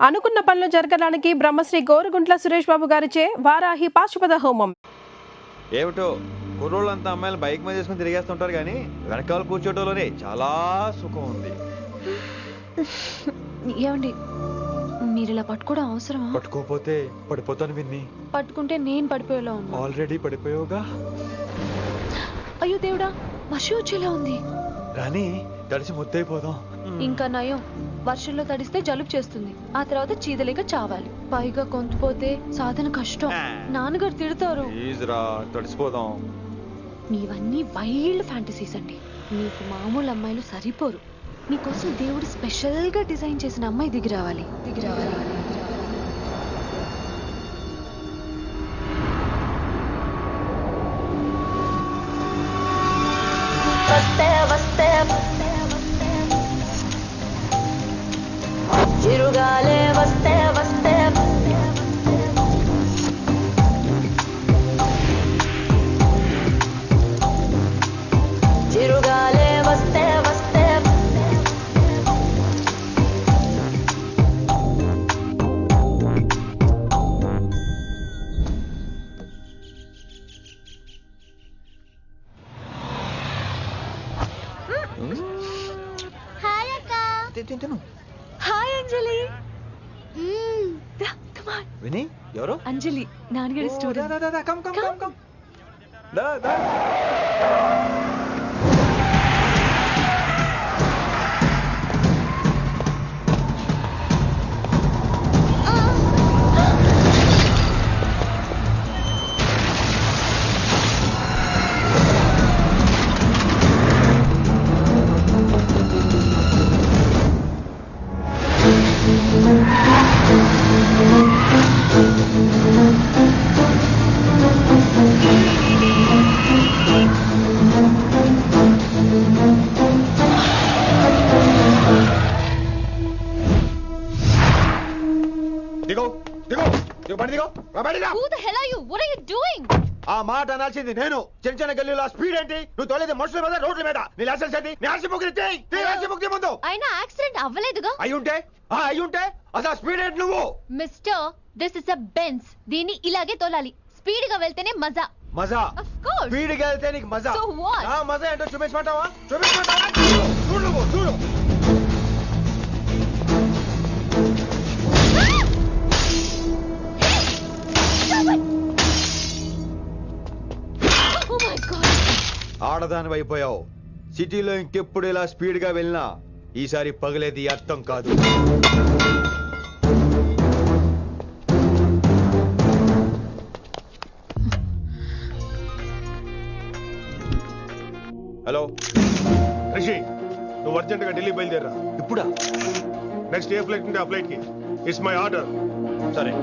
అనుకున్న పనులు జరగడానికి బ్రహ్మశ్రీ గోరుగుంట్ల సురేష్ బాబు గారిచే వారాహి పాశుపత హోమం. ఏమిటో కుర్రోళ్ళంతా అమ్మాయిలు బైక్ మీద చేసుకుని తిరిగేస్తుంటారు కానీ వెనకాల కూర్చోటంలోనే చాలా సుఖం ఉంది. ఏమండి మీరు ఇలా పట్టుకోవడం అవసరమా? పట్టుకోపోతే పడిపోతాను విన్ని. పట్టుకుంటే నేను పడిపోయేలా ఉన్నా. ఆల్రెడీ పడిపోయావుగా. అయ్యో దేవుడా, వర్షం వచ్చేలా ఉంది. రాని తడిసి ముద్దైపోదాం. ఇంకా నయం, వర్షంలో తడిస్తే జలుబు చేస్తుంది, ఆ తర్వాత చీదలేక చావాలి. పైగా కొంతపోతే సాధన కష్టం, నాన్నగారు తిడతారు. తడిసిపోదాం. మీవన్నీ వైల్డ్ ఫ్యాంటసీస్ అండి. మీకు మామూలు అమ్మాయిలు సరిపోరు. నీకోసం దేవుడు స్పెషల్ గా డిజైన్ చేసిన అమ్మాయి దిగి రావాలి. చిరుగాలే వస్తే వస్తే చిరుగాలే వస్తే వస్తే హాయ్ అక్క. హాయ్ అంజలి. విని ఎవరు? అంజలి, నాన్నగారి స్టూడెంట్. ఆ మాట అనాల్సింది నేను. చిన్న చిన్న గల్లీలో స్పీడ్ ఏంటి? నువ్వు తోలేది మనుషుల మీద, రోడ్ల మీద. నీ లైసెన్స్ ఏంటి? నీ ఆర్సీ బుక్ ఇచ్చేయ్. ముందు అయినా యాక్సిడెంట్ అవ్వలేదుగా. అయ్యుంటే అసలు స్పీడ్ ఏంటి నువ్వు? Mister, this is a Benz. దీన్ని ఇలాగే తోలాలి. స్పీడ్ గా వెళ్తేనే మజా. మజా? Of course. స్పీడ్ గా వెళ్తే నీకు మజా? So what? ఆ మజా ఏంటో చూపించమంటావా? చూడు నువ్వు, చూడు. Oh my God. ఆడదాని అయిపోయావు. సిటీలో ఇంకెప్పుడు ఇలా స్పీడ్ గా వెళ్ళినా ఈసారి పగిలేది అర్థం కాదు. హలో రిషి, నువ్వు అర్జెంట్ గా ఢిల్లీ బయలుదేరా. ఇప్పుడా? నెక్స్ట్ ఏ ఫ్లైట్ ఉంటే ఆ ఫ్లైట్ కి. It's my order. సరే.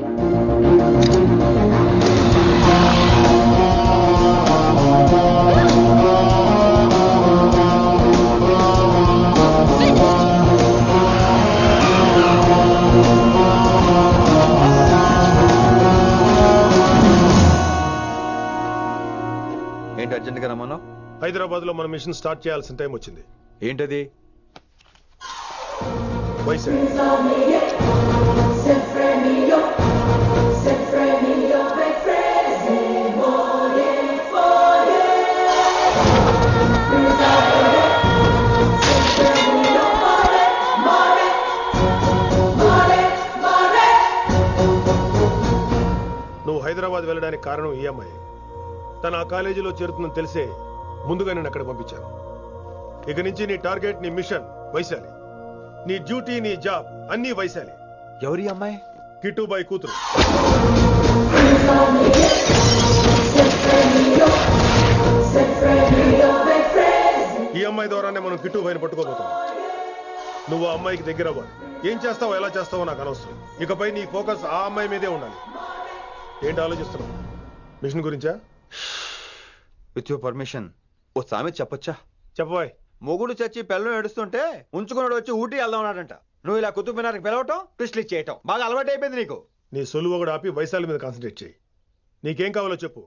ఏంటి అర్జెంట్ గా రమ్మన్నావు? హైదరాబాద్ లో మన మిషన్ స్టార్ట్ చేయాల్సిన టైం వచ్చింది. ఏంటది? వైజాగ్. నువ్వు హైదరాబాద్ వెళ్ళడానికి కారణం ఈ అమ్మాయి. తను ఆ కాలేజీలో చేరుతుందని తెలిసే ముందుగా నేను అక్కడ పంపించాను. ఇక నుంచి నీ టార్గెట్, నీ మిషన్ వైశాలి. నీ డ్యూటీ, నీ జాబ్ అన్నీ వైశాలి. ఎవరి అమ్మాయి? కిట్టుబాయి కూతురు. ఈ అమ్మాయి ద్వారానే మనం కిట్టుబాయిని పట్టుకోబోతున్నాం. నువ్వు ఆ అమ్మాయికి దగ్గర అవ్వాలి. ఏం చేస్తావో ఎలా చేస్తావో నాకు అనవసరం. ఇకపై నీ ఫోకస్ ఆ అమ్మాయి మీదే ఉండాలి. ఏంటి ఆలోచిస్తున్నావు? మిషన్ గురించా? విత్ యువర్ పర్మిషన్ ఓ సామెత చెప్పొచ్చా? చెప్పబాయ్. మొగుడు చచ్చి పిల్లలు ఏడుస్తుంటే ఉంచుకున్నాడు వచ్చి ఊటీ వెళ్దాం అన్నాడంట. నువ్వు ఇలా కుతుబ్ మినార్కి పిలవటం, ట్విస్ట్లు ఇచ్చేయటం బాగా అలవాటు అయిపోయింది నీకు. నీ సొలువు కూడా ఆపి వైశాలి మీద కాన్సన్ట్రేట్ చేయి. నీకేం కావాలో చెప్పు.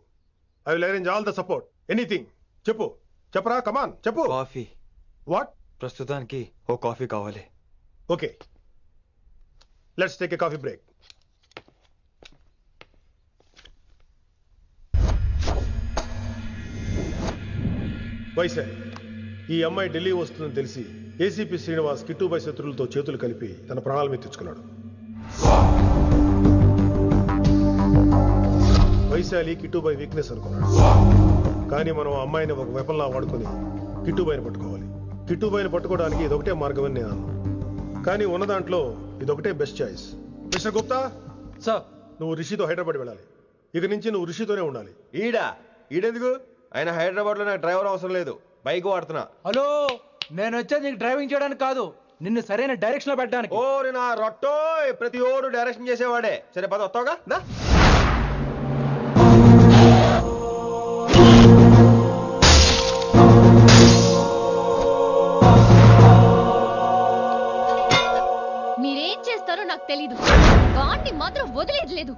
I will arrange all the support. Anything చెప్పు. చెప్పరా, కమాన్ చెప్పు. కాఫీ. వాట్? ప్రస్తుతానికి ఓ కాఫీ కావాలి. Okay. Let's take a coffee break. Vaishali, ఈ అమ్మాయి ఢిల్లీ వస్తుందని తెలిసి ఏసీపీ శ్రీనివాస్ కిట్టుబాయ్ శత్రువులతో చేతులు కలిపి తన ప్రాణాల మీద తెచ్చుకున్నాడు. వైశాలి కిట్టుబాయ్ వీక్నెస్ అనుకున్నాడు. కానీ మనం ఆ అమ్మాయిని ఒక వెపన్లా వాడుకొని కిట్టుబాయిని పట్టుకోవాలి. కిట్టుబాయిని పట్టుకోవడానికి ఇదొకటే మార్గమని నేను అన్నాను. కానీ ఉన్న దాంట్లో ఇదొకటే best choice. Mister Gupta sir, నువ్వు రిషితో హైదరాబాద్ వెళ్ళాలి. ఇక నుంచి నువ్వు రిషితోనే ఉండాలి. ఈడెందుకు? ఆయన హైదరాబాద్ లో నాకు డ్రైవర్ అవసరం లేదు, బైక్ వాడుతున్నా. హలో, నేను వచ్చేది నీకు డ్రైవింగ్ చేయడానికి కాదు, నిన్ను సరైన డైరెక్షన్ లో పెట్టడానికి. ఓరి నా రొట్టో, ప్రతి ఓడు డైరెక్షన్ చేసేవాడే. సరే పద, వస్తావుగా? దా. మీరేం చేస్తారో నాకు తెలీదు, వాడిని మాత్రం వదిలేదు లేదు.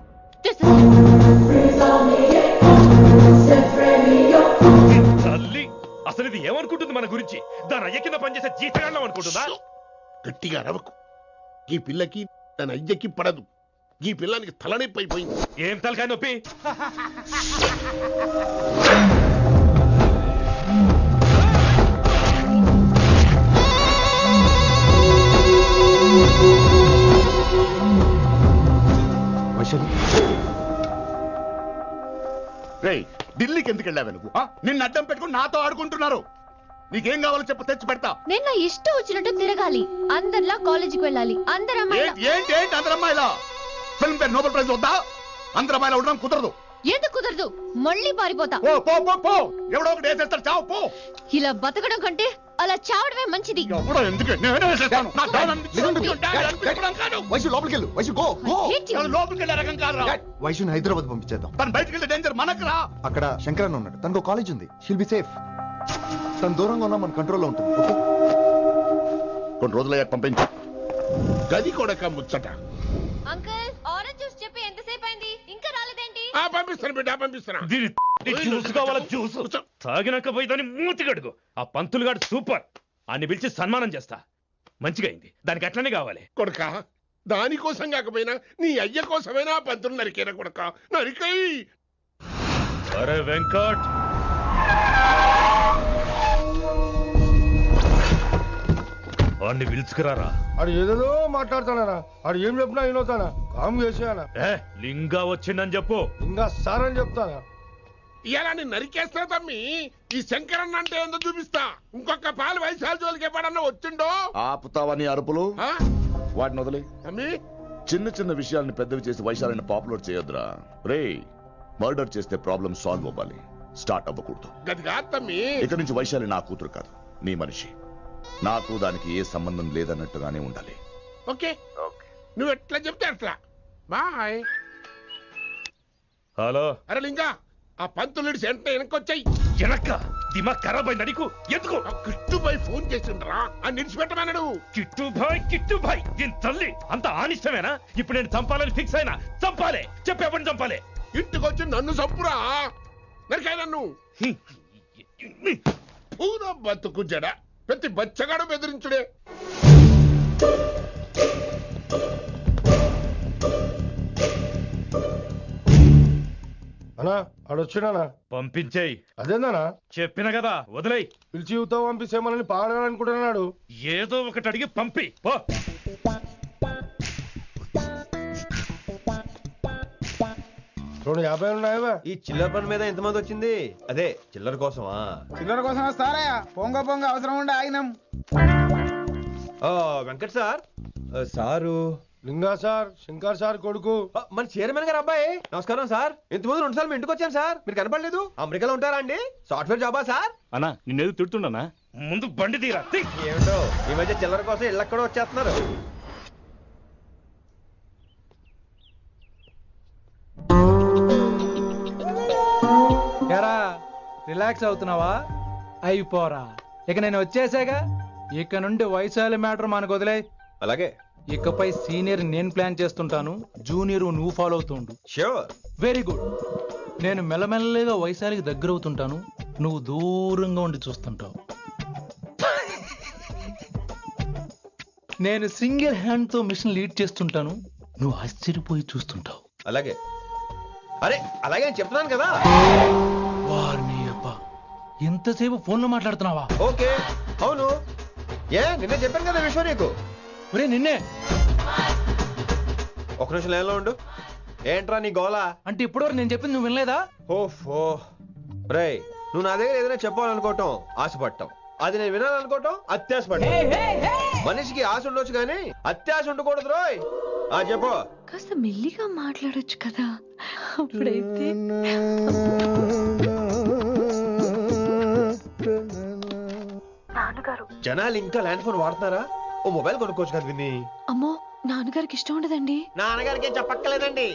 తల్లి అసలు ఇది ఏమనుకుంటుంది మన గురించి? దాని అయ్య కింద పనిచేసే జీతగాళ్ళం అనుకుంటుందా? గట్టిగా రవకు. ఈ పిల్లకి తన అయ్యకి పడదు. ఈ పిల్లానికి తలనొప్పి అయిపోయింది. ఏం తలకాయ నొప్పి? రేయ్, ఢిల్లీకి ఎందుకు వెళ్ళావు నువ్వు? నిన్ను అడ్డం పెట్టుకుని నాతో ఆడుకుంటున్నారు. నీకేం కావాలో చెప్పు, తెచ్చి పెడతా. నేను నా ఇష్టం వచ్చినట్టు తిరగాలి, అందరిలా కాలేజీకి వెళ్ళాలి, అందరు ఏంటి ఏంటి ఏంటి అందరు అమ్మాయిలా? ఫిల్మ్ ఫేర్ నోబెల్ ప్రైజ్ వద్దా? అందరు అమ్మాయిలా ఉండడం కుదరదు. ఎందుకు కుదరదు? మళ్ళీ పారిపోతా. పో పో పో పో, ఎవడో ఒకటి వేసేస్తాడు, చావు పో. ఇలా బతకడం కంటే అలా చావడమే మంచిది. ఎవడో ఎందుకు? నేనే వేసేస్తాను. నా డాన్ అనిపించుకోవడం కాదు. వైశు లోపలికి వెళ్ళు. Vaishu go go. I hate you. ఎవడు లోపలికి వెళ్ళే రకం కాదురా. వైశుని హైదరాబాద్ పంపించేద్దాం. తను బయటికి వెళ్ళే డేంజర్ మనకు రా. అక్కడ శంకరన్ ఉన్నాడు, తనకు కాలేజ్ ఉంది. షిల్ బి సేఫ్. తను దూరంగా ఉన్నా మన కంట్రోల్లో ఉంటుంది. ఓకే, కొన్ని రోజులయ్యాక పంపించు. గది కొడక ముచ్చట. అంకుల్, ఆరెంజ్ జ్యూస్ చెప్పి ఎంతసేపు అయింది, ఇంకా రాలేదేంటి? పంపిస్తాను బిడ్డ, పంపిస్తాను. దీని జ్యూస్ కావాలా? జ్యూస్ తాగినాక పోయి దాన్ని మూతి గడుగు. ఆ పంతులు గాడు సూపర్, అన్ని పిలిచి సన్మానం చేస్తా. మంచిగా అయింది, దానికి అట్లనే కావాలి. కొడక, దానికోసం కాకపోయినా నీ అయ్య కోసమైనా పంతులు నరికేనా కొడక, నరికై. అరే వెంకట్, వాడిని పిలుచుకురారా. ఆడు ఏదేదో మాట్లాడతానా? ఆడు ఏం చెప్పినా వినవుతానా? కామ్ చేసేయానా? ఏ లింగా వచ్చిందని చెప్పు. ఇంకా సార్ అని చెప్తానా? ఇలా నేను నరికేస్తా తమ్మి. ఈ శంకరన్న అంటే ఏందో చూపిస్తా. ఇంకొక పాలు వయసాల జోలికి ఎప్పుడన్నా వచ్చిండో. ఆపుతావని అరుపులు ఆ? వాటిని వదిలే. తమ్మి, చిన్న చిన్న విషయాల్ని పెద్దవి చేసి వైశాలని పాపులర్ చేయొద్దురా. రే, మర్డర్ చేస్తే ప్రాబ్లం సాల్వ్ అవ్వాలి, స్టార్ట్ అవ్వకూడదు. గది కాదు తమ్మి. ఇక నుంచి వైశాలి నా కూతురు కాదు, నీ మనిషి. నాకు దానికి ఏ సంబంధం లేదన్నట్టుగానే ఉండాలి. ఓకే, నువ్వు ఎట్లా చెప్తే అట్లా. బాయ్. హలో. అరే లింగా, ఆ పంతులుడి సెంట వెనకొచ్చాయి. వెనక్క దిమాగ్ ఖరాబ్ అయింది నీకు? ఎందుకు? కిట్టుబాయ్ ఫోన్ చేసిండ్రా, అని నిడిచిపెట్టమన్నాడు. కిట్టుబాయ్ దీని తల్లి అంత ఆనిష్టమేనా? ఇప్పుడు నేను చంపాలని ఫిక్స్ అయినా. చంపాలే, చెప్పేపని చంపాలే. ఇంటికొచ్చి నన్ను చంపురా, నరికాయ నన్ను. పూరా బతుకు జడ, ప్రతి బచ్చగాడు బెదిరించుడే. అనా ఆడొచ్చినానా? పంపించేయి. అదేందనా? చెప్పిన కదా, వదిలేయ్. పిలిచి యువత పంపిస్తే మనల్ని పాడగాలనుకుంటున్నాడు. ఏదో ఒకటి అడిగి పంపి పో. 250 ఉన్నాయా? ఈ చిల్లర పని మీద ఎంతమంది వచ్చింది? అదే చిల్లర కోసమా? చిల్లర కోసం వస్తారా? పొంగ పొంగ అవసరం ఉండే ఆగినాం. వెంకట్ సార్. సారు లింగా సార్, శంకర్ సార్ కొడుకు. మన చైర్మన్ గారు అబ్బాయి. నమస్కారం సార్. ఇంతకుముందు 2 సార్లు మీ ఇంటికి వచ్చాను సార్, మీరు కనపడలేదు. అమెరికాలో ఉంటారా అండి? సాఫ్ట్వేర్ జాబా సార్? అన్నా నిన్నేది తిడుతున్నానా? ముందు బండి తీరా. ఏమిటో ఈ మధ్య చిల్లర కోసం ఇళ్ళక్కడ వచ్చేస్తున్నారు. ఎరా, రిలాక్స్ అవుతున్నావా? అయిపోరా, ఇక నేను వచ్చేసాగా. ఇక నుండి వైశాలి మ్యాటర్ మనకు వదిలే. అలాగే. ఇకపై సీనియర్ నేను ప్లాన్ చేస్తుంటాను, జూనియర్ నువ్వు ఫాలో అవుతుండు. ష్యూర్. Very good. నేను మెల్లమెల్లగా వైశాలికి దగ్గర అవుతుంటాను, నువ్వు దూరంగా ఉండి చూస్తుంటావు. నేను సింగిల్ హ్యాండ్ తో మిషన్ లీడ్ చేస్తుంటాను, నువ్వు ఆశ్చర్యపోయి చూస్తుంటావు. అలాగే అరే అలాగే అని చెప్తున్నాను కదా. వారిని అబ్బా, ఎంతసేపు ఫోన్ లో మాట్లాడుతున్నావా? ఓకే అవును, ఏ నిన్నే చెప్పాను కదా విశ్వ నీకు. ఒరే నిన్నే. ఒక నిమిషం లైన్లో ఉండు. ఏంట్రా నీ గోలా? అంటే ఇప్పటివరకు నేను చెప్పింది నువ్వు వినలేదా? ఓఫో రేయ్, నువ్వు నా దగ్గర ఏదైనా చెప్పాలనుకోవటం ఆశపడటం, అది నేను వినాలనుకోవటం అత్యాశపడటం. మనిషికి ఆశ ఉండొచ్చు కానీ అత్యాశ ఉండకూడదు రోయ్. చెప్పు. కాస్త మెల్లిగా మాట్లాడొచ్చు కదా, అప్పుడైతే. నాన్నగారు, జనాలు ఇంకా ల్యాండ్ ఫోన్ వాడుతున్నారా? ఓ మొబైల్ కొనుక్కోవచ్చు కదా విన్ని. అమ్మో నాన్నగారికి ఇష్టం ఉండదండి. నాన్నగారికి ఏం చెప్పక్కర్లేదండి.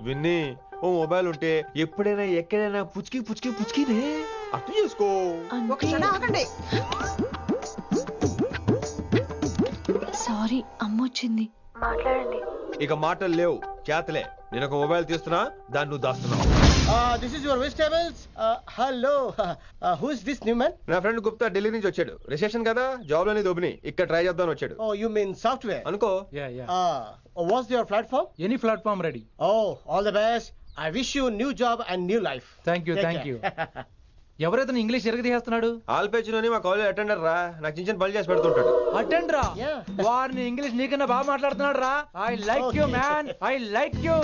విన్ని, ఓ మొబైల్ ఉంటే ఎప్పుడైనా ఎక్కడైనా పుచ్చుకి పుచ్చుకి పుచ్చుకినే అర్థం చేసుకో. సారీ, అమ్మ వచ్చింది. మాట్లాడండి. ఇక మాటలు లేవు, చేతలే. నేను ఒక మొబైల్ తీస్తున్నా, దాన్ని నువ్వు దాస్తున్నావు. This is your vegetables. Hello. Who is this new man? నా ఫ్రెండ్ గుప్తా ఢిల్లీ నుంచి వచ్చాడు. రిసెప్షన్ కదా, జాబ్ లోని దొబ్బిని ఇక్కడ ట్రై చేద్దామని వచ్చాడు. Oh, you mean software? అనుకో. What's your platform? Any platform ready. Oh, all the best. I wish you new job and new life. Thank you, thank you. ఎవరైతే ఇంగ్లీష్ ఎరగదీస్తున్నాడు? ఆల్పేచినోని మా కాలేజ్ అటెండర్ రా, నాకు చిన్న చిన్న పనులు చేసి పెడుతుంటాడు. అటెండ్ రా? వారిని ఇంగ్లీష్ నీకన్నా బాగా మాట్లాడుతున్నాడు రా. I like you man, I like you,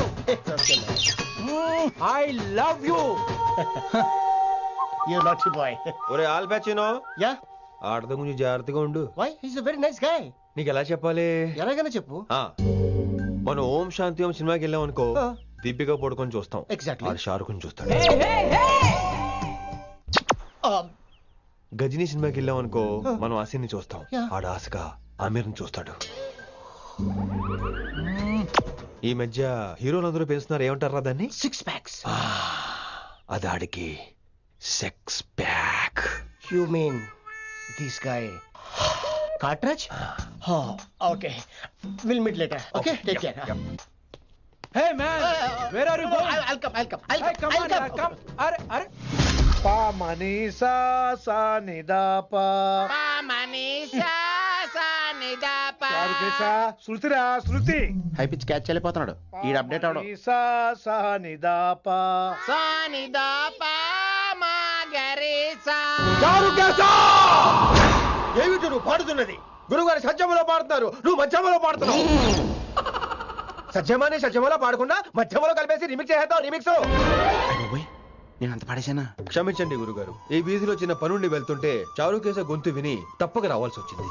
I love you. You naughty boy. ఒరే ఆల్పేచినో, Yeah? ఆడతో కొంచెం జాగ్రత్తగా ఉండు. Why? He's a very nice guy. నీకు ఎలా చెప్పాలి? ఎలాగైనా చెప్పు. మనం ఓం శాంతి ఓం సినిమాకి వెళ్ళాం అనుకో, దీపిక పడుకొని చూస్తాం. Exactly. షారుఖ్ చూస్తాడు. గజనీ సినిమాకి వెళ్ళాం అనుకో, మనం ఆసిని చూస్తాం. ఆడ ఆశగా ఆమీర్ని చూస్తాడు. ఈ మధ్య హీరోలందరూ పెంచుతున్నారు, ఏమంటారా దాన్ని? 6 packs. అది ఆడికి sex pack. You mean this guy? Cartridge? Oh, okay. We'll meet later. Okay? Take care. Hey man, where are you going? I'll come. Hey, come on, come. అరే పా మనీసా సా నిదాపా శృతిరా శృతి. హై పిచ్ క్యాచ్ వెళ్ళిపోతున్నాడు. ఈ అప్డేట్ అవడం. మనీసా సా నిదాపా ఏమిటి నువ్వు పాడుతున్నది? గురువుగారు సత్యములో పాడుతున్నారు, నువ్వు మధ్యమలో పాడుతున్నావు. సత్యమాని సత్యములో పాడకుండా మధ్యమలో కలిపేసి రిమిక్స్ చేద్దాం. రిమిక్స్ నేను అంత పాడేశానా? క్షమించండి గురుగారు, ఈ వీధిలో చిన్న పనుండి వెళ్తుంటే చారుకేశ గొంతు విని తప్పక రావాల్సి వచ్చింది.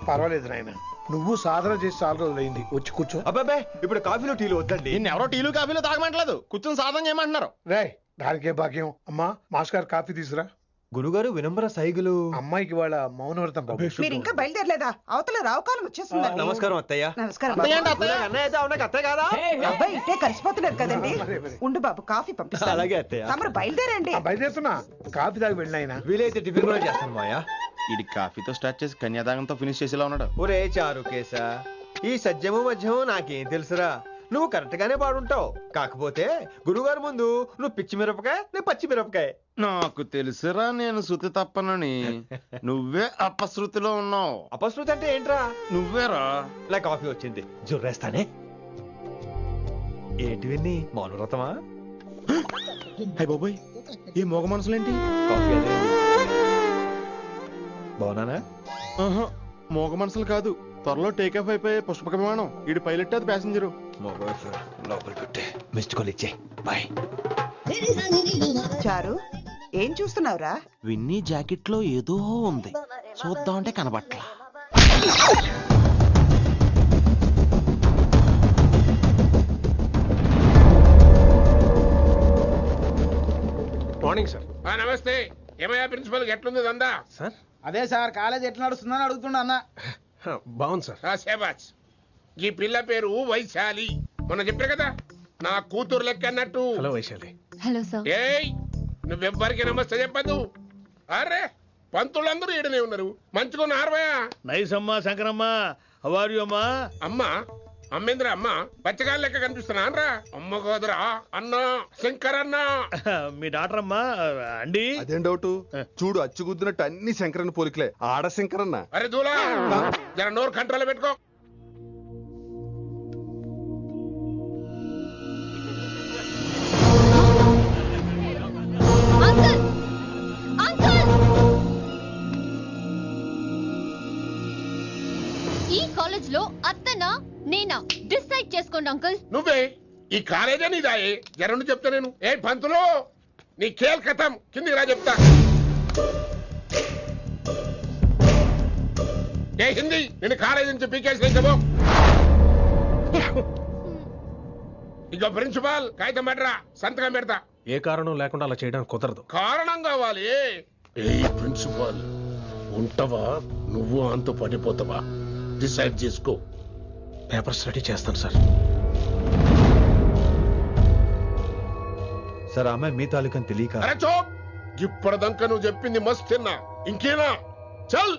పర్వాలేదు నాయన, నువ్వు సాధన చేసి చాలా రోజులైంది, వచ్చి కూర్చో. అబ్బాబే, ఇప్పుడు కాఫీలో టీలు వద్దండి. ఎవరో టీలు కాఫీలు తాగమంటలేదు, కూర్చొని సాధన చేయమంటున్నారు. రే దానికే భాగ్యం. అమ్మా మాస్ గారు కాఫీ తీసురా. గురుగారు వినమ్ర సైగులు. అమ్మాయికి వాళ్ళ మౌనవ్రతం బాబు. మీరు ఇంకా బయలుదేరలేదా? అవతల రావుకాలం వచ్చేస్తుంది. నమస్కారం అత్తయ్య. నమస్కారం. అన్నయ్య అయితే అవునా అత్తయ్య కాదా? అబ్బాయి ఇట్టే కలిసిపోతున్నారు కదండి. ఉండు బాబు, కాఫీ పంపిస్తాను. అలాగే అత్తయ్య. తమరు బయలుదేరండి. బయలుదేరుతున్నా, కాఫీ తాగి వెళ్ళినాయన. వీలైతే టిఫిన్ కూడా చేస్తాను మాయా. ఇది కాఫీతో స్టార్ట్ చేసి కన్యాదానంతో ఫినిష్ చేసేలా ఉన్నాడు. ఒరే చారుకేశ, ఈ సత్యము మధ్యము నాకేం తెలుసురా? నువ్వు కరెక్ట్ గానే పాడుంటావు, కాకపోతే గురుగారు ముందు నువ్వు పిచ్చి మిరపకాయ, నేను పచ్చి మిరపకాయ. నాకు తెలుసురా నేను శృతి తప్పనని. నువ్వే అపశృతిలో ఉన్నావు. అపశృతి అంటే ఏంట్రా? నువ్వేరా. నా కాఫీ వచ్చింది, జుర్రేస్తానే. ఏంటి విన్ని, మౌనవ్రతమా? హై బాబోయ్, ఈ మోగ మనసులేంటి? కాఫీ అదే. బాగున్నానా? మోగ మనసులు కాదు, త్వరలో టేక్ ఆఫ్ అయిపోయే పుష్పక విమానం. ఈడు పైలట్, అది ప్యాసింజరు. లోపలికి పెట్టే మిస్డ్ కాల్ ఇచ్చే. బాయ్. చారు, ఏం చూస్తున్నావురా? విన్నీ జాకెట్ లో ఏదో ఉంది, చూద్దామంటే కనబట్ల. Morning sir. నమస్తే. ఏమయ్యా ప్రిన్సిపల్, ఎట్లుంది దందా? సార్ అదే సార్, కాలేజ్ ఎట్లా నడుస్తుందని అడుగుతున్నా అన్న. బాగుంది సార్. శేబాజ్. ఈ పిల్ల పేరు వైశాలి. మొన్న చెప్పారు కదా, నా కూతురు లెక్క అన్నట్టు. హలో వైశాలి. Hello sir. ఏయ్, నువ్వెవ్వరికి నమస్తే చెప్పదు. అరే, పంతులందరూ ఈడనే ఉన్నారు, మంచుకున్న ఆర్వయా. నైస్ అమ్మా శంకరమ్మ. హౌ ఆర్ యు అమ్మా? అమ్మా, అమ్మేంద్ర అమ్మ బచ్చగాళ్ళ లెక్క కనిపిస్తున్నా రా అమ్మ గోదరా అన్న శంకర్ అన్న మీ డాక్టర్ అమ్మా అండి అదేం డౌట్ చూడు అచ్చుగుద్దినట్టు అన్ని శంకరన్న పోలికలే ఆడ శంకరన్న. అరే దూలా జర నోరు కంట్రోల్ పెట్టుకో. అంకుల్ అంకుల్ ఈ కాలేజ్ లో అత్తనా నేనా డిసైడ్ చేసుకోండి అంకుల్. నువ్వే ఈ కాలేజే నీదాయే జరండు చెప్తా నేను. ఏ పంతులు నీ ఖేల్ కథం కిందికి రా చెప్తా. ఏ హిందీ నేను కాలేజీ నుంచి పీకేసి ఇక ప్రిన్సిపాల్ కాగితం పెట్టరా సంతకం పెడతా. ఏ కారణం లేకుండా అలా చేయడానికి కుదరదు. కారణం కావాలి. ఏ ప్రిన్సిపాల్ ఉంటావా నువ్వు అంత పడిపోతావా డిసైడ్ చేసుకో. పేపర్స్ రెడీ చేస్తాను సార్. సార్ అమ్మాయి మీ తాలూకని తెలియక. అరే చోప్ ఇప్పటిదాకా నువ్వు చెప్పింది మస్త్ తిన్నా ఇంకేనా చల్.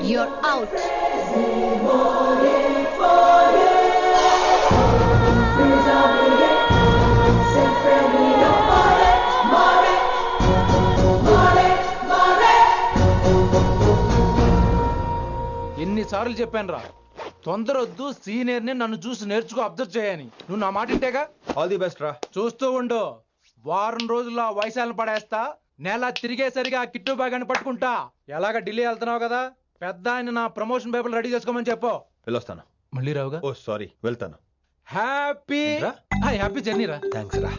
You're out. ఎన్నిసార్లు చెప్పాను రా, తొందరొద్దు, సీనియర్ని నన్ను చూసి నేర్చుకో, అబ్జర్వ్ చేయని. నువ్వు నా మాట ఇంటేగా. ఆల్ ది బెస్ట్ రా. చూస్తూ ఉండు, వారం రోజుల్లో ఆ వయసాలను పడేస్తా. నెల తిరిగేసరిగా ఆ కిట్టు బాగాన్ని పట్టుకుంటా. ఎలాగ ఢిల్లీ వెళ్తున్నావు కదా, పెద్ద ఆయన నా ప్రమోషన్ పేపర్లు రెడీ చేసుకోమని చెప్పు. వెళ్ళొస్తాను. మళ్ళీ రావుగా. ఓ సారీ, వెళ్తాను. హ్యాపీ హ్యాపీ జర్నీ రా. థ్యాంక్స్ రా.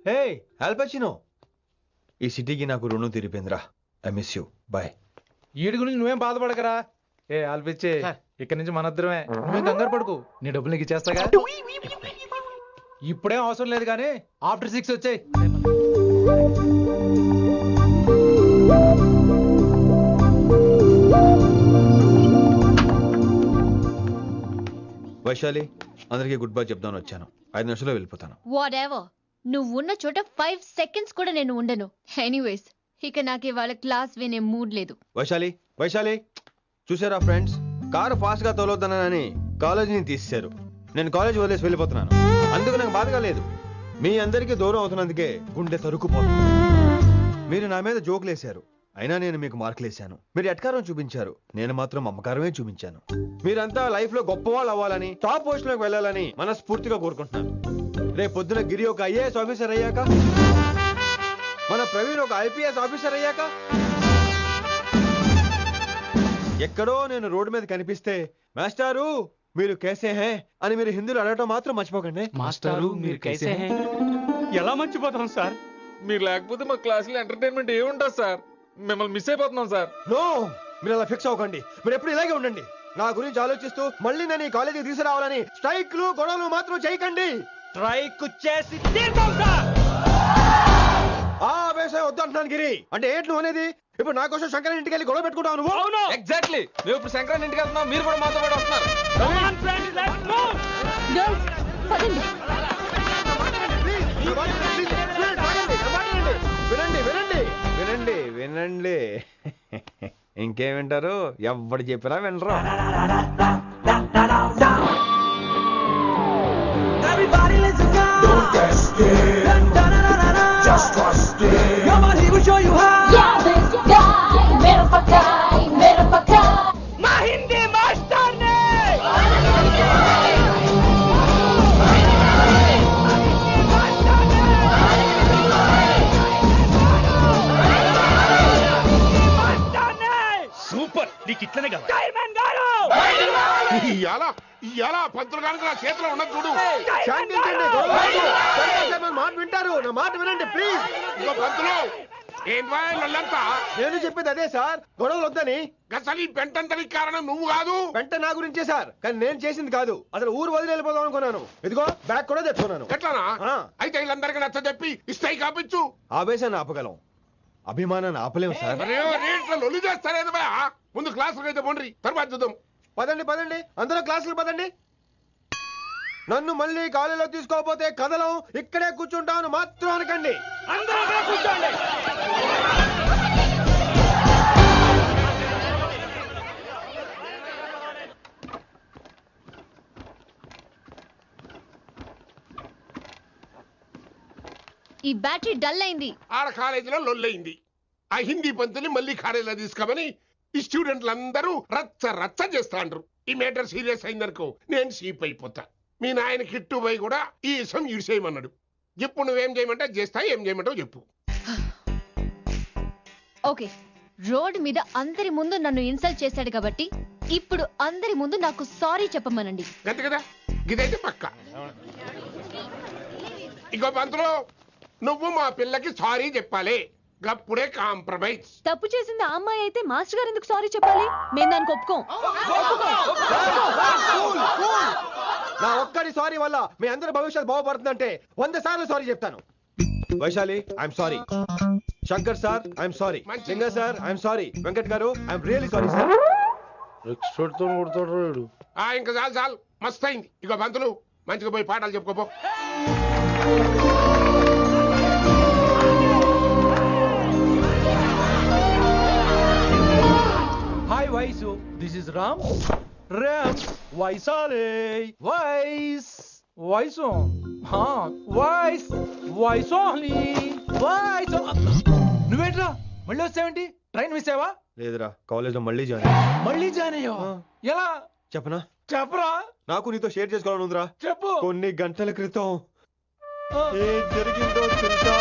హే ఆల్పచినో, ఈ సిటీకి నాకు రుణం తీరిపోయిందిరా. I miss you. బాయ్. వీడి గురించి నువ్వేం బాధపడకరా. ఏ ఆల్పిచ్చే, ఇక్కడి నుంచి మనద్దరమే. నువ్వేం కంగారు పడుకు, నీ డబ్బులు నీకు ఇచ్చేస్తాగా. ఇప్పుడేం అవసరం లేదు కానీ ఆఫ్టర్ 6 వచ్చాయి. వైశాలి, అందరికీ గుడ్ బై చెప్దామని వచ్చాను. 5 నిమిషాల్లో వెళ్ళిపోతాను. వాటెవర్. నువ్వు ఉన్న చోట 5 seconds కూడా నేను ఉండను. ఎనీవేస్, ఇక నాకు ఇవాళ క్లాస్ వినే మూడ్ లేదు. వైశాలి, వైశాలి, చూసారా ఫ్రెండ్స్, కారు ఫాస్ట్ గా తోలొద్దనని కాలేజీని తీసేశారు. నేను కాలేజ్ వదిలేసి వెళ్ళిపోతున్నాను. అందుకు నాకు బాధగా లేదు. మీ అందరికీ దూరం అవుతున్నందుకే గుండె తరుక్కుపోతుంది. మీరు నా మీద జోకులు వేశారు, అయినా నేను మీకు మార్కులు వేశాను. మీరు ఎట్కారం చూపించారు, నేను మాత్రం మమకారమే చూపించాను. మీరంతా లైఫ్ లో గొప్పవాళ్ళు అవ్వాలని, టాప్ పోస్ట్ లోకి వెళ్ళాలని మనస్ఫూర్తిగా కోరుకుంటున్నాను. రేపు పొద్దున గిరి ఒక IAS ఆఫీసర్ అయ్యాక, మన ప్రవీణ్ ఒక IPS ఆఫీసర్ అయ్యాక, ఎక్కడో నేను రోడ్డు మీద కనిపిస్తే మాస్టారు మీరు కేసే హే అని మీరు హిందీలో అడగటం మాత్రం మర్చిపోకండి. మాస్టారు మీరు కైసే హే. ఎలా మర్చిపోతాం సార్? మీరు లేకపోతే మా క్లాసులో ఎంటర్టైన్మెంట్ ఏముంటుంది సార్? మిమ్మల్ని మిస్ అయిపోతున్నాం సార్. నో, మీరు అలా ఫిక్స్ అవ్వకండి. మీరు ఎప్పుడు ఇలాగే ఉండండి. నా గురించి ఆలోచిస్తూ మళ్ళీ నేను ఈ కాలేజీకి తీసుకురావాలని స్ట్రైక్లు గొడవలు మాత్రం చేయకండి. స్ట్రైక్ చేసి తీరుతాం సార్. ఆ వేసే వద్దంటున్నాను గిరి. అంటే ఏంటి నువ్వు అనేది? ఇప్పుడు నా కోసం శంకర్ ఇంటికి వెళ్ళి గొడవ పెట్టుకుంటావు నువ్వు? అవును, ఎగ్జాక్ట్లీ. మేము ఇప్పుడు శంకరన్ ఇంటికి వెళ్తున్నాం, మీరు కూడా మాతో పాటు వస్తున్నారు. గర్ల్స్ పదండి. వినండి వినండి వినండి వినండి. ఇంకేం వింటారు? ఎవడు చెప్పినా వినరు. Just trust it. Come on, he will show you how. Yeah, this guy, mera pakai. Ma Hindi master ne. Super, నీకు ఇట్లనే కావాలి. Diamond garu. ఇయాలా పంతులు కనుక నా చేతిలో ఉన్నది చూడు. శాంతించండి, గొడవ వద్దు. శంకర్ సార్ నా మాట వింటారు. నా మాట వినండి ప్లీజ్. ఇంకో పంతులు ఏంటంతా? నేను చెప్పేది అదే సార్, గొడవలు వద్దని. అసలు ఈ పెంటంతనికి కారణం నువ్వు కాదు. వెంట నా గురించే సార్, కానీ నేను చేసింది కాదు. అసలు ఊరు వదిలి వెళ్ళిపోదాం అనుకున్నాను. ఇదిగో బ్యాగ్ కూడా తెచ్చుకున్నాను. ఎట్లానా? అయితే వీళ్ళందరికీ నచ్చ చెప్పి ఇస్తాయి కాపించు. ఆవేశాన్ని ఆపగలం, అభిమానాన్ని ఆపలేము సార్. రేట్ల లొల్లి చేస్తారేది బా. ముందు క్లాసులకు అయితే పోండి, తర్వాత చూద్దాం. పదండి పదండి, అందరూ క్లాసులకు పదండి. నన్ను మళ్ళీ కాలేజీలో తీసుకోకపోతే కదలం, ఇక్కడే కూర్చుంటాను మాత్రం అనకండి. అందరూ కూర్చోండి. ఈ బ్యాటరీ డల్ అయింది. ఆడ కాలేజీలో లొల్లయింది. ఆ హిందీ పంతుని మళ్ళీ కాలేజీలో తీసుకోమని ఈ స్టూడెంట్లందరూ రచ్చ రచ్చ చేస్తాండ్రు. ఈ మ్యాటర్ సీరియస్ అయిందనుకో నేను సీప్ అయిపోతా. మీ నాయన కిట్టు పోయి కూడా ఈ విషయం ఇడిసేయమన్నాడు. ఇప్పుడు నువ్వేం చేయమంటే చేస్తా, ఏం చేయమంటావు చెప్పు. ఓకే, రోడ్డు మీద అందరి ముందు నన్ను ఇన్సల్ట్ చేశాడు కాబట్టి ఇప్పుడు అందరి ముందు నాకు సారీ చెప్పమనండి. గంతే కదా, ఇదైతే పక్క. ఇంకో పంతులు, నువ్వు మా పిల్లకి సారీ చెప్పాలి. గప్పుడే కాంప్రమైజ్. తప్పు చేసింది ఆ అమ్మాయి అయితే మాస్టర్ గారు ఎందుకు సారీ చెప్పాలి? మేము దానికి ఒప్పుకోం. నా ఒక్కడి సారీ వల్ల మీ అందరి భవిష్యత్తు బాగుపడుతుందంటే 100 సార్లు సారీ చెప్తాను. Vaishali, I'm sorry. Shankar sir, I'm sorry. లింగ సార్, ఐఎమ్ సారీ. వెంకట్ గారు, ఐఎమ్ రియల్లీ సారీ సార్. ఇంకా చాలు చాలు, మస్తు అయింది. ఇక పంతులు మంచిగా పోయి పాఠాలు చెప్పుకోపో. Hi Vaisu, this is Ram. Ram వైసాలే. వైస్ వైసు వైస్ వైసోని వైస్. నువ్వేంట్రా మళ్ళీ వచ్చావేంటి? ట్రైన్ మిస్ అయ్యావా? లేదురా, కాలేజ్ లో మళ్ళీ జాయిన్. మళ్ళీ జాయిన్ అయ్యావా? ఎలా చెప్పనా? చెప్పరా. నాకు నీతో షేర్ చేసుకోవాలని ఉందిరా. చెప్పు. కొన్ని గంటల క్రితం ఏం జరిగిందో తెలుసా?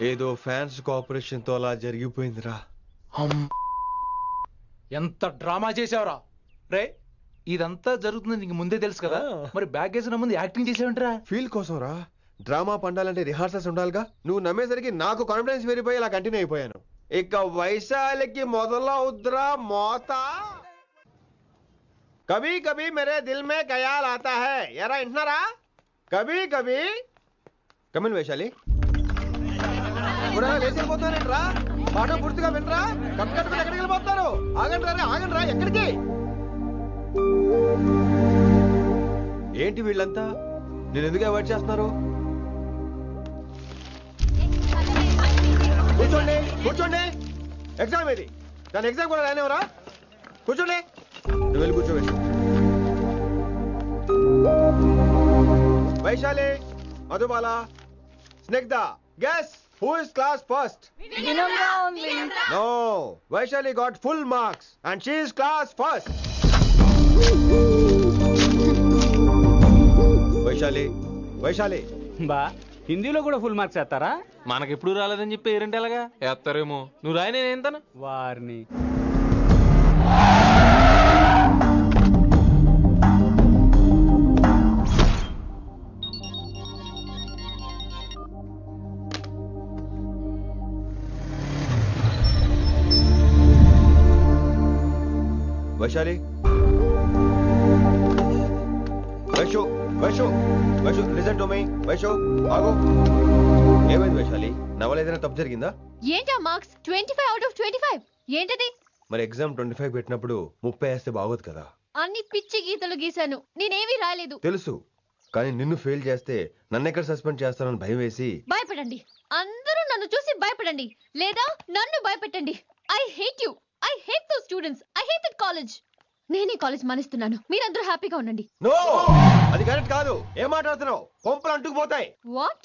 ఏదో ఫ్యాన్స్ కోఆపరేషన్ తో అలా జరిగిపోయిందిరా. ఎంత డ్రామా చేసావురా రే. ఇదంతా జరుగుతుంది నీకు ముందే తెలుసు కదా, మరి బ్యాగ్ వేసిన ముందు యాక్టింగ్ చేసావంటరా? ఫీల్ కోసం రా. డ్రామా పండాలంటే రిహార్సల్స్ ఉండాలిగా. నువ్వు నమ్మేసరికి నాకు కాన్ఫిడెన్స్ పెరిగిపోయి అలా కంటిన్యూ అయిపోయాను. ఇక వైశాలికి మొదలవుద్రా మోత. కభీ కభీ మేరే దిల్ మే ఖయాల్ ఆతా హై. ఎరా ఇంటున్నారా? కభీ కభీ. కమిన్ వైశాలి. లేచిపోతానంట్రా, పాఠం పూర్తిగా వినరా? కట్టుకట్టుకుని ఎక్కడికి వెళ్ళిపోతారు? ఆగండి రా, ఆగండి రా. ఎక్కడికి? ఏంటి వీళ్ళంతా నేను ఎందుకు అవాయిడ్ చేస్తున్నారు? కూర్చోండి కూర్చోండి. ఎగ్జామ్ ఏది? దాని ఎగ్జామ్ కూడా రానివరా? కూర్చోండి. నువ్వు వెళ్ళి కూర్చోవేసి. Vaishali, Madhubala, Snigdha, guess who is class first? No, Vaishali got full marks and she is class first. Vaishali బా హిందీలో కూడా ఫుల్ మార్క్స్ వేస్తారా? మనకెప్పుడు రాలేదని చెప్పి ఏరంటే ఎలాగా వేస్తారేమో. నువ్వు రాయి, నేను ఏంతాను వారిని. Vaishali, Vaishu Vaishu Vaishu listen to me. Vaishu ఆగు. ఏమైంది వైశాలి? నా వల్ల ఏదైనా తప్పు జరిగిందా? ఏంటా మార్క్స్? 25 out of 25 ఏంటది? మరి ఎగ్జామ్ 25 పెట్టినప్పుడు 30 వేస్తే బాగోదు కదా. అన్ని పిచ్చి గీతలు గీశాను, నేనేమీ రాలేదు. తెలుసు, కానీ నిన్ను ఫెయిల్ చేస్తే నన్ను ఎక్కడ సస్పెండ్ చేస్తానని భయం వేసి. భయపడండి, అందరూ నన్ను చూసి భయపడండి, లేదా నన్ను భయపెట్టండి. I hate you. I hate those students. I hate that college. నేనే కాలేజ్ మానేస్తున్నాను. మీరందరూ హ్యాపీగా ఉండండి. నో, అది కరెక్ట్ కాదు. ఏం మాట్లాడుతున్నావు? కొంపలు అంటుకుపోతాయి. వాట్?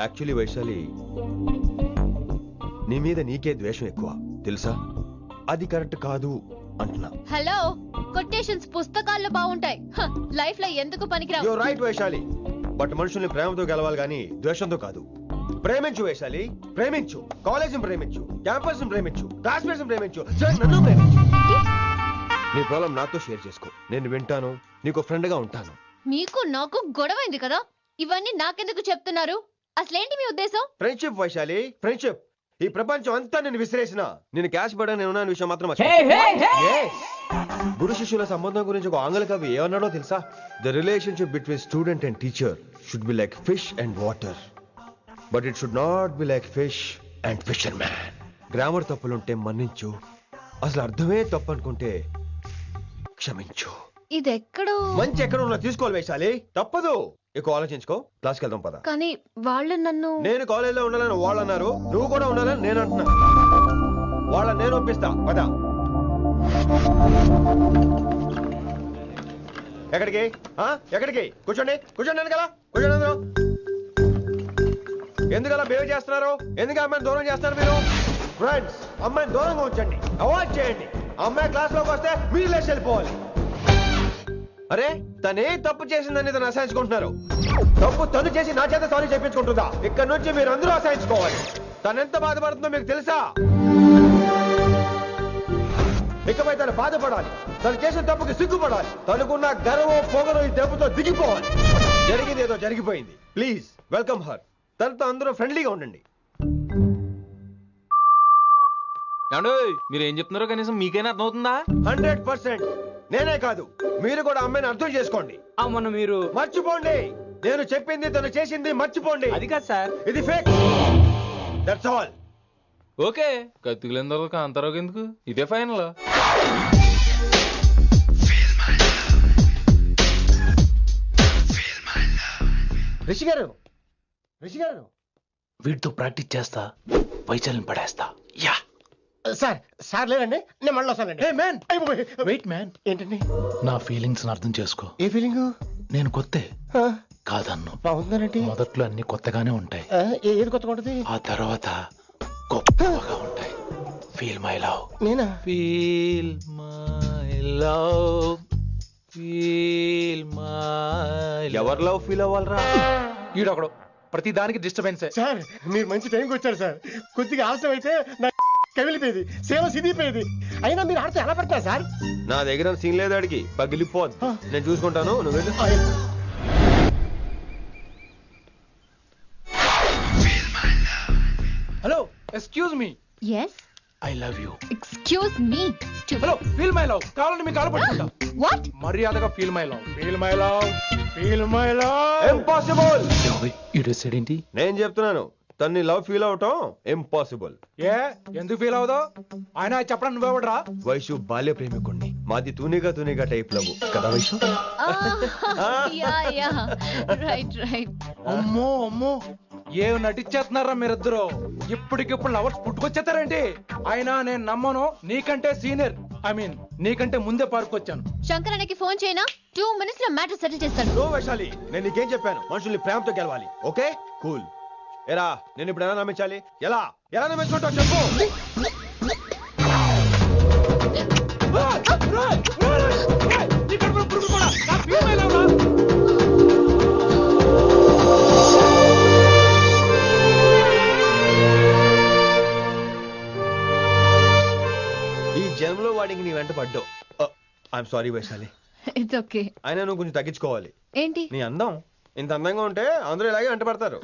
యాక్చువల్లీ వైశాలి, నీ మీద నీకే ద్వేషం ఎక్కువ తెలుసా? అది కరెక్ట్ కాదు అంటున్నా. హలో, కొటేషన్స్ పుస్తకాల్లో బాగుంటాయి, లైఫ్ లో ఎందుకు పనికిరావు. You are right Vaishali, but మనుషుల్ని ప్రేమతో గెలవాలి గానీ ద్వేషంతో కాదు. ప్రేమించు వైశాలి, ప్రేమించు. కాలేజీని ప్రేమించు, క్యాంపస్ ప్రేమించు, క్లాస్మేట్స్ ప్రేమించు, నన్ను ప్రేమించు. నీ ప్రాబ్లం నాతో షేర్ చేసుకో, నేను వింటాను, నీకు ఫ్రెండ్ గా ఉంటాను. మీకు నాకు గొడవైంది కదా, ఇవన్నీ నాకెందుకు చెప్తున్నారు? అసలేంటి మీ ఉద్దేశం? Friendship Vaishali, friendship. ఈ ప్రపంచం అంతా నేను విసిరేసిన నేను క్యాష్ పడా నేను ఉన్న విషయం మాత్రం గురు శిష్యుల సంబంధం గురించి ఒక ఆంగ్ల కవి ఏమన్నాడో తెలుసా? The relationship between student and teacher should be like fish and water, but it should not be like fish and fisherman. Grammar తప్పులుంటే మన్నించు, అసలు అర్థమే తప్పు అనుకుంటే క్షమించు. ఇది ఎక్కడో మంచి ఎక్కడ ఉన్నా తీసుకోవాలి వైశాలి, తప్పదు. ఎక్కువ ఆలోచించుకో, క్లాస్కి వెళ్దాం పద. కానీ వాళ్ళు నన్ను, నేను కాలేజీలో ఉండాలని వాళ్ళు అన్నారు, నువ్వు కూడా ఉండాలని నేను అంటున్నా. వాళ్ళని నేను ఒప్పిస్తా, పద. ఎక్కడికి ఎక్కడికి? కూర్చోండి కూర్చోండి కదా కూర్చోండి అందరూ. ఎందుకలా బిహేవ్ చేస్తున్నారు? ఎందుకు అమ్మాయిని దూరం చేస్తారు మీరు? ఫ్రెండ్స్, అమ్మాయిని దూరంగా ఉంచండి, అవాయిడ్ చేయండి. అమ్మాయి క్లాస్ లోకి వస్తే మీరు లేచి వెళ్ళిపోవాలి. అరే తనే తప్పు చేసిందని తను అసహించుకుంటున్నారు. తప్పు తను చేసి నా చేత సారీ చెప్పించుకుంటుందా? ఇక్కడ నుంచి మీరు అందరూ అసహించుకోవాలి. తనెంత బాధపడుతుందో మీకు తెలుసా? ఇకపై తను బాధపడాలి. తను చేసిన తప్పుకి సిగ్గుపడాలి. తనకున్న గర్వం పొగరు ఈ దెబ్బతో దిగిపోవాలి. జరిగింది ఏదో జరిగిపోయింది. Please welcome her. తనతో అందరూ ఫ్రెండ్లీగా ఉండండి. మీరు ఏం చెప్తున్నారో కనీసం మీకైనా అర్థమవుతుందా? 100%. నేనే కాదు, మీరు కూడా అమ్మాయిని అర్థం చేసుకోండి. మొన్న మీరు మర్చిపోండి. నేను చెప్పింది తను చేసింది మర్చిపోండి. అది కాదు సార్, ఇది ఫేక్. That's all. ఓకే, కత్తిలేని తర్వాత కాంతారావు ఎందుకు? ఇదే ఫైనల్. రిషి గారు, రిషి గారు, వీటితో ప్రాక్టీస్ చేస్తా, వైశాల్యం పడేస్తా. యా సార్ సార్ లేదండి, నేను మళ్ళీ వస్తానండి. Wait man. ఏంటండి? నా ఫీలింగ్స్ అర్థం చేసుకో. ఏ ఫీలింగ్? నేను కొత్తే కాదన్ను. బాగుందండి. మొదట్లో అన్ని కొత్తగానే ఉంటాయి, ఏది కొత్తగా ఉంటుంది? ఆ తర్వాత గొప్పగా ఉంటాయి. Feel my love. నేనా? Feel my love, feel my. ఎవరు లవ్ ఫీల్ అవ్వాలరా? ఈడొకడు ప్రతి దానికి డిస్టర్బెన్సే. సార్ మీరు మంచి టైంకి వచ్చారు సార్. కొద్దిగా ఆలస్యం అయితే నా కమిలిపోయేది, సేవ సిదిపోయేది. అయినా మీరు ఆడితే ఎలా పడతారు సార్? నా దగ్గర సీన్ లేదు, అడిగి పగిలిపోద్దు. నేను చూసుకుంటాను, నువ్వు వెళ్ళు. Hello, excuse me. yes I love you. excuse me hello, feel my love. కావాలంటే మీ కాలు పట్టుకుంటా. what మర్యాదగా feel my love, feel my love, feel my love. Impossible. ఇటు ఏంటి? నేను చెప్తున్నాను, తన్ని లవ్ ఫీల్ అవటం ఇంపాసిబుల్. ఏ ఎందుకు ఫీల్ అవుదో? ఆయన చెప్పడం నువ్వెవడరా? వైషు బాల్య ప్రేమికుణ్ణి. మాది తూనిగా తూనిగా టైప్ లవ్ కదా వైషు? yeah right అమ్మో అమ్మో, ఏం నటించేస్తున్నారా మీరిద్దరు? ఇప్పటికిప్పుడు లవర్స్ పుట్టుకొచ్చేస్తారేంటి? అయినా నేను నమ్మను. నీకంటే సీనియర్, ఐ మీన్ నీకంటే ముందే పార్కొచ్చాను. శంకరన్నకి ఫోన్ చేయనా? 2 minutes లో మ్యాటర్ సెటిల్ చేస్తాను. నో వైశాలి, నేను నీకేం చెప్పాను? మనుషుల్ని ప్రేమతో గెలవాలి. Okay cool. ఎరా నేను ఇప్పుడు ఎలా నమ్మించాలి? ఎలా ఎలా నమ్మించుకుంటావు చెప్పు. ఈ జన్మలో వాడికి నీ వెంట పడ్డావు. I'm sorry Vaishali. It's okay. అయినా నువ్వు కొంచెం తగ్గించుకోవాలి. ఏంటి? నీ అందం ఇంత అందంగా ఉంటే అందరూ ఇలాగే వెంట పడతారు.